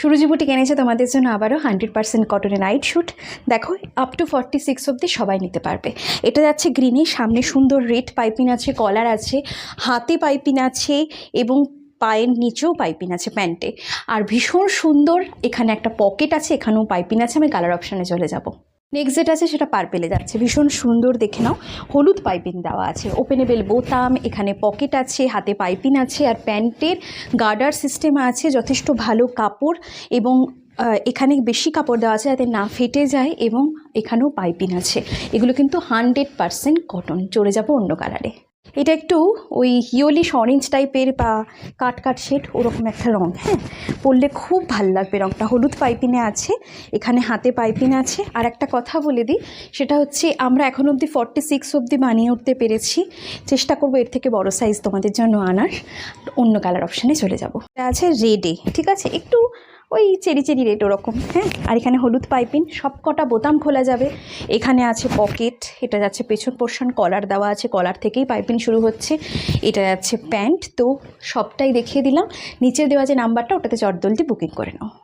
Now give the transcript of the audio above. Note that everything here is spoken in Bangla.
সুরুজি বুটিক এনেছে তোমাদের জন্য আবারও 100% কটনের নাইট শ্যুট। দেখো আপ টু 46 অবধি সবাই নিতে পারবে। এটা যাচ্ছে গ্রিনে, সামনে সুন্দর রেড পাইপিং আছে, কলার আছে, হাতে পাইপিং আছে এবং পায়ের নিচেও পাইপিং আছে প্যান্টে। আর ভীষণ সুন্দর এখানে একটা পকেট আছে, এখানেও পাইপিং আছে। আমি কালার অপশানে চলে যাব। নেক্সট যেটা আছে সেটা পার্পেলে যাচ্ছে, ভীষণ সুন্দর দেখে নাও। হলুদ পাইপিং দেওয়া আছে, ওপেনেবল বোতাম, এখানে পকেট আছে, হাতে পাইপিং আছে, আর প্যান্টের গার্ডার সিস্টেম আছে। যথেষ্ট ভালো কাপড় এবং এখানে বেশি কাপড় দেওয়া আছে যাতে না ফেটে যায়, এবং এখানেও পাইপিং আছে। এগুলো কিন্তু 100% কটন। চলে যাব অন্য কালারে। এটা একটু ওই ইয়োলিশ অরেঞ্জ টাইপের বা কাট শেড ওরকম একটা রঙ। হ্যাঁ, পরলে খুব ভালো লাগবে রঙটা। হলুদ পাইপিনে আছে, এখানে হাতে পাইপিং আছে। আর একটা কথা বলে দিই, সেটা হচ্ছে আমরা এখন অবধি 46 অবধি বানিয়ে উঠতে পেরেছি। চেষ্টা করবো এর থেকে বড় সাইজ তোমাদের জন্য আনার। অন্য কালার অপশানে চলে যাব। এটা আছে রেডে, ঠিক আছে, একটু ওই চেরি রেড ওরকম। হ্যাঁ, আর এখানে হলুদ পাইপিং, সব কটা বোতাম খোলা যাবে। এখানে আছে পকেট, এটা যাচ্ছে পেছন পোর্শন, কলার দেওয়া আছে, কলার থেকেই পাইপিং শুরু হচ্ছে। এটা যাচ্ছে প্যান্ট। তো সবটাই দেখিয়ে দিলাম। নিচে দেওয়া যে নাম্বারটা, ওটাতে চটজলদি বুকিং করে নাও।